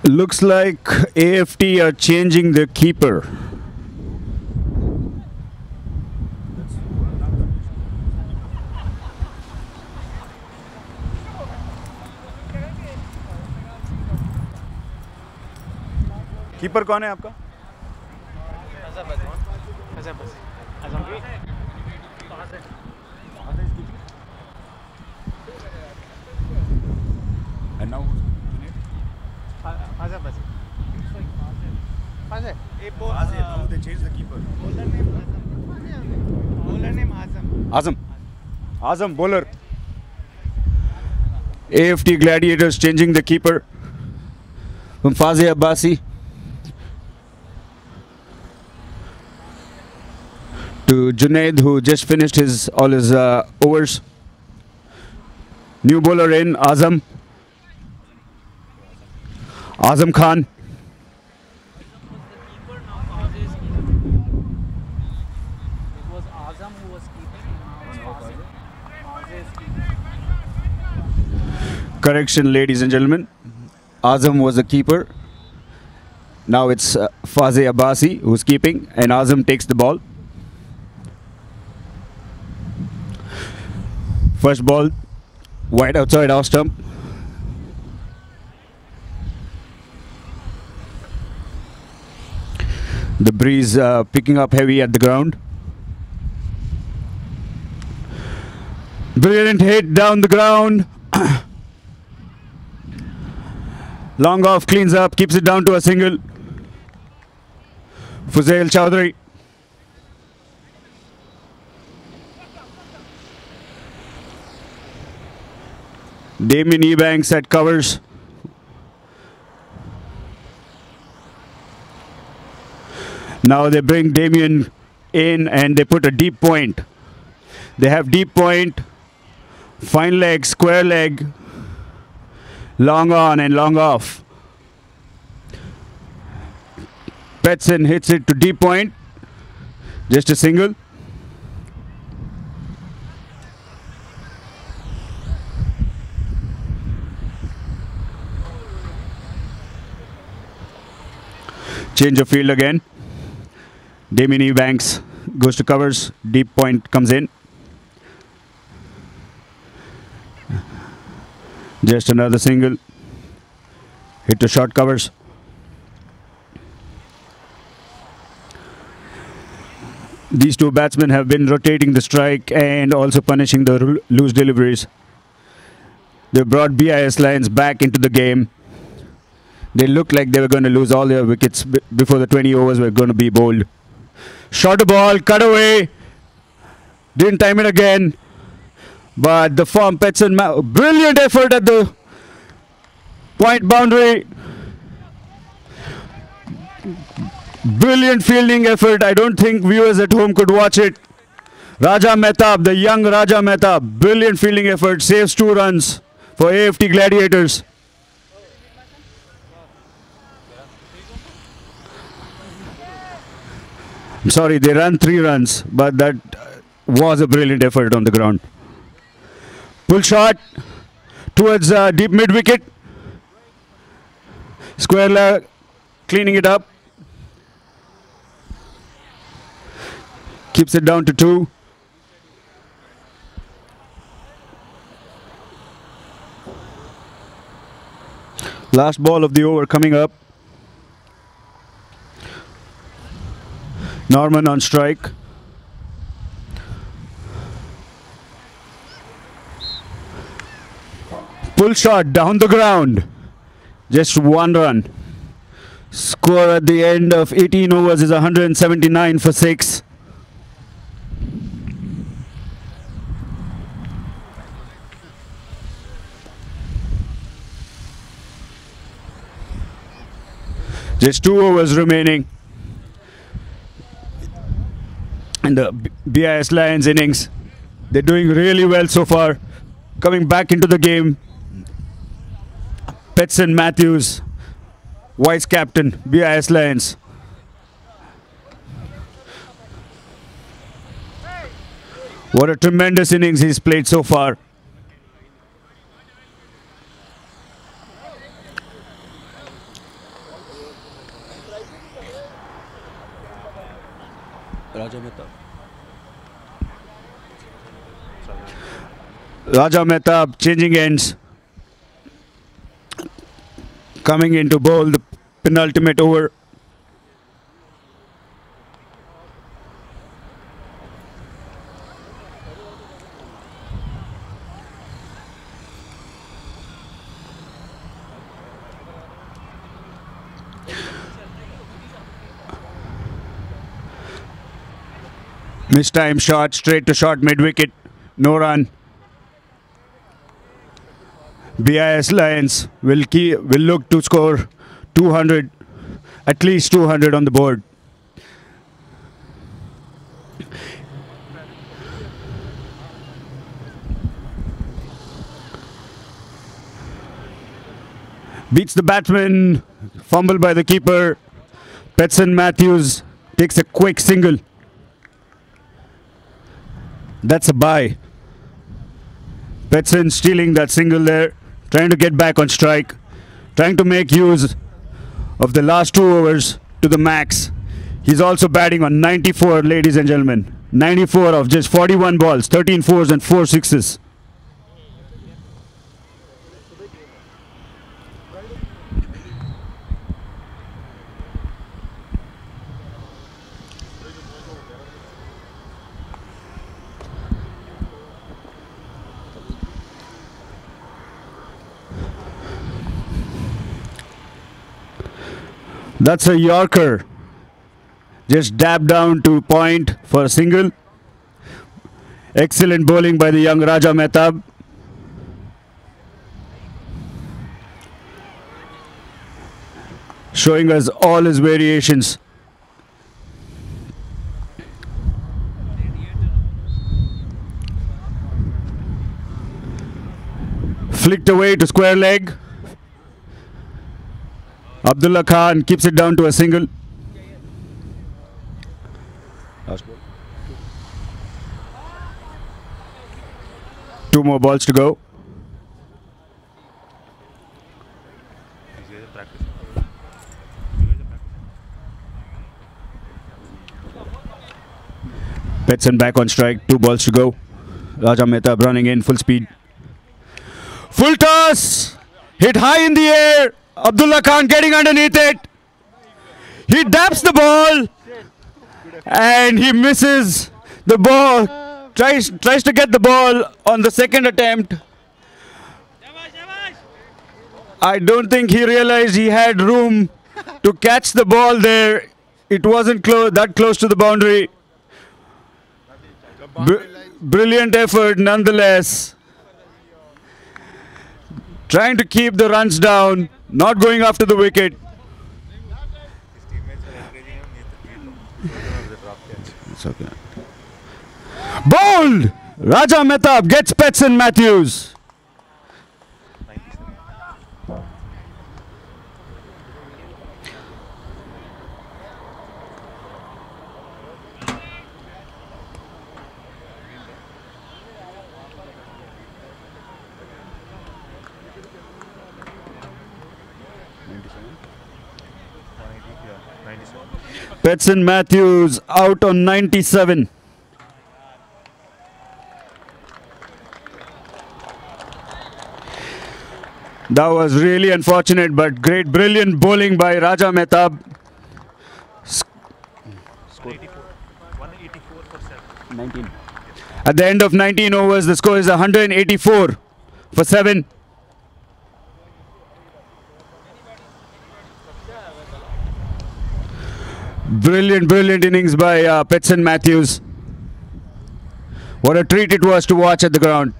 Looks like AFT are changing the keeper. Keeper कौन है आपका? And now they changed the keeper. Azam bowler. AFT Gladiators changing the keeper from Fazeh Abbasi to Junaid, who just finished all his overs. New bowler in Azam Khan. Correction, ladies and gentlemen. Azam was the keeper. Now it's Fazeh Abbasi who's keeping, and Azam takes the ball. First ball, wide outside off stump. The breeze picking up heavy at the ground. Brilliant hit down the ground. Long off, cleans up, keeps it down to a single. Fuzail Chowdhury. Damien Ebanks at covers. Now they bring Damien in and they put a deep point. They have deep point, fine leg, square leg, long on and long off. Petson hits it to deep point, just a single. Change of field again. Damien Ebanks goes to covers, deep point comes in. Just another single. Hit to short covers. These two batsmen have been rotating the strike and also punishing the loose deliveries. They brought BIS Lions back into the game. They looked like they were going to lose all their wickets before the 20 overs were going to be bowled. Short ball, cut away. Didn't time it again. But the form, Petson, brilliant effort at the point boundary. Brilliant fielding effort. I don't think viewers at home could watch it. Raja Mehtab, the young Raja Mehtab, brilliant fielding effort. Saves 2 runs for AFT Gladiators. I'm sorry, they ran 3 runs, but that was a brilliant effort on the ground. Pull shot towards deep mid wicket. Square leg, cleaning it up. Keeps it down to 2. Last ball of the over coming up. Norman on strike. Pull shot down the ground. Just one run. Score at the end of 18 overs is 179 for 6. Just 2 overs remaining in the BIS Lions innings. They're doing really well so far. Coming back into the game. Petson Matthews, vice captain, BIS Lions. What a tremendous innings he's played so far. Raja Mehta changing ends. Coming in to bowl the penultimate over. Mistime shot, straight to short mid-wicket. No run. BIS Lions will look to score 200, at least 200 on the board. Beats the batsman, fumble by the keeper. Petson Matthews takes a quick single. That's a bye. Petson stealing that single there, trying to get back on strike, trying to make use of the last 2 overs to the max. He's also batting on 94, ladies and gentlemen. 94 of just 41 balls, 13 fours and 4 sixes. That's a Yorker. Just dab down to point for a single. Excellent bowling by the young Raja Mehta. Showing us all his variations. Flicked away to square leg. Abdullah Khan keeps it down to a single. Two more balls to go. Petson back on strike. 2 balls to go. Raja Mehta running in full speed. Full toss! Hit high in the air. Abdullah Khan getting underneath it. He dabs the ball and he misses the ball. Tries to get the ball on the second attempt. I don't think he realized he had room to catch the ball there. It wasn't that close to the boundary. Brilliant effort nonetheless. Trying to keep the runs down, not going after the wicket. It's okay. Bowled! Raja Mehta gets Petson Matthews. Petson Matthews out on 97. That was really unfortunate, but great, brilliant bowling by Raja Mehta.
184 for 7.
19. At the end of 19 overs, the score is 184 for 7. Brilliant, brilliant innings by Petson Matthews. What a treat it was to watch at the ground.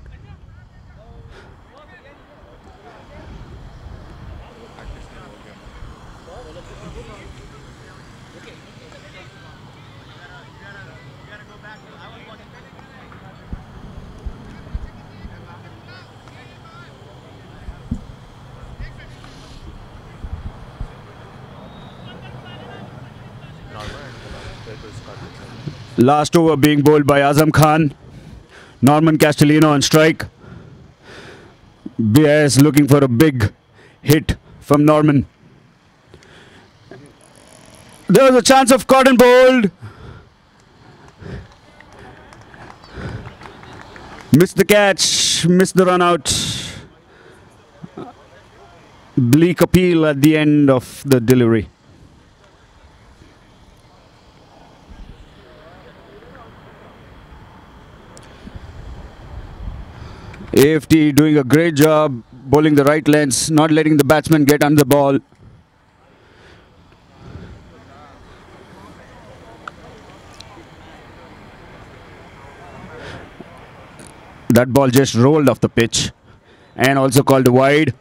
Last over being bowled by Azam Khan. Norman Castellino on strike. BIS looking for a big hit from Norman. There was a chance of cotton bowled. Missed the catch, missed the run out. Bleak appeal at the end of the delivery. AFT doing a great job bowling the right lengths, not letting the batsman get under the ball. That ball just rolled off the pitch and also called wide.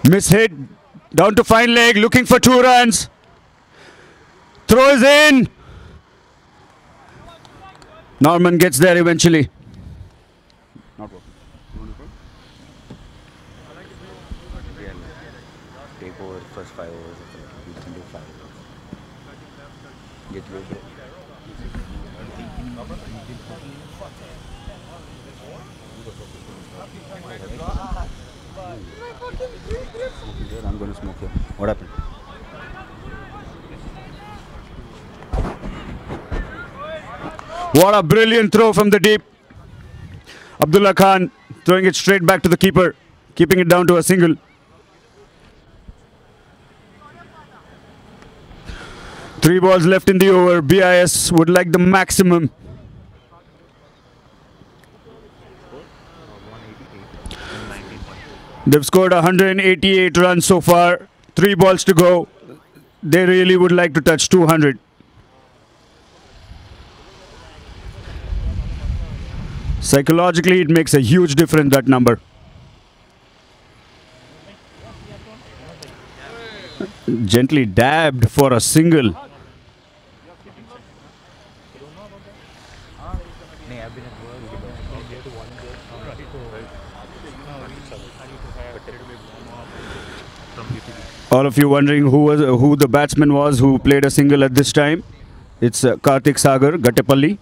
Miss hit, down to fine leg, looking for 2 runs. Throws in. Norman gets there eventually.
Not working. Take over first 5 overs. You can do 5 overs. Get rid of. I'm going to smoke here. What happened?
What a brilliant throw from the deep. Abdullah Khan throwing it straight back to the keeper, keeping it down to a single. Three balls left in the over. BIS would like the maximum. They've scored 188 runs so far. 3 balls to go. They really would like to touch 200. Psychologically, it makes a huge difference, that number. Gently dabbed for a single. All of you wondering who the batsman was who played a single at this time. It's Karthik Sagar, Gattepalli.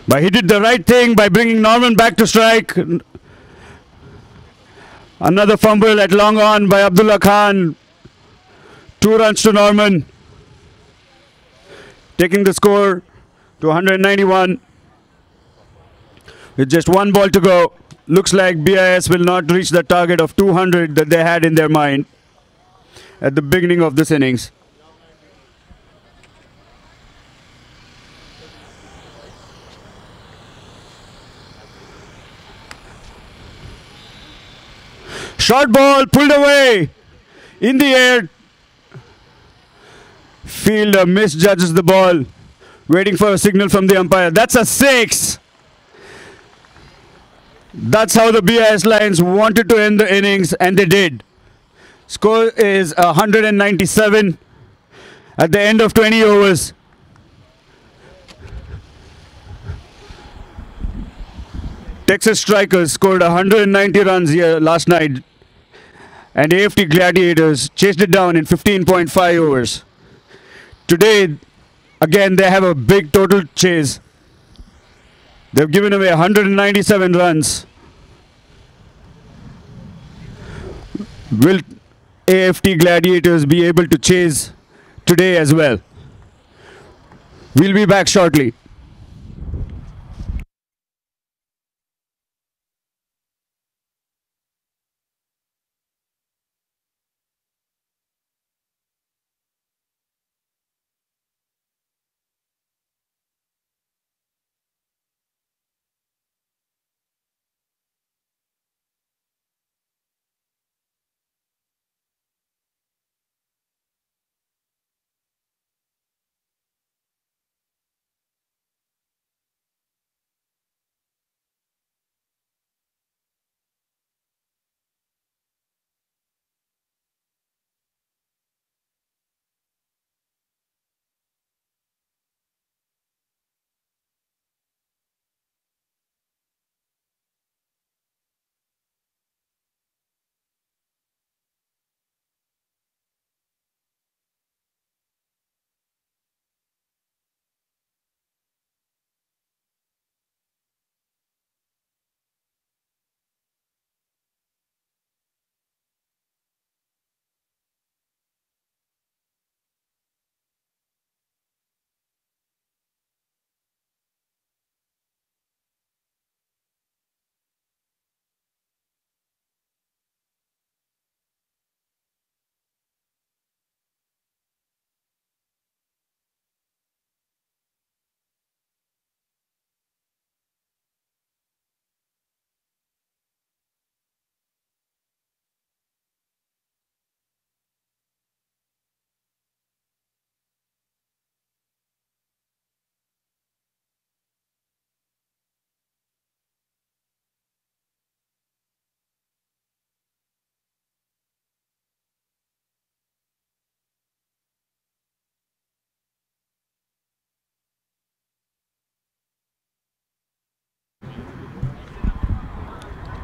But he did the right thing by bringing Norman back to strike. Another fumble at long on by Abdullah Khan. 2 runs to Norman. Taking the score to 191. With just 1 ball to go. Looks like BIS will not reach the target of 200 that they had in their mind at the beginning of this innings. Short ball pulled away in the air. Fielder misjudges the ball, waiting for a signal from the umpire. That's a 6. That's how the BIS Lions wanted to end the innings, and they did. Score is 197 at the end of 20 overs. Texas Strikers scored 190 runs here last night, and AFT Gladiators chased it down in 15.5 overs. Today, again, they have a big total chase. They've given away 197 runs. AFT Gladiators be able to chase today as well. We'll be back shortly.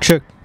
Check.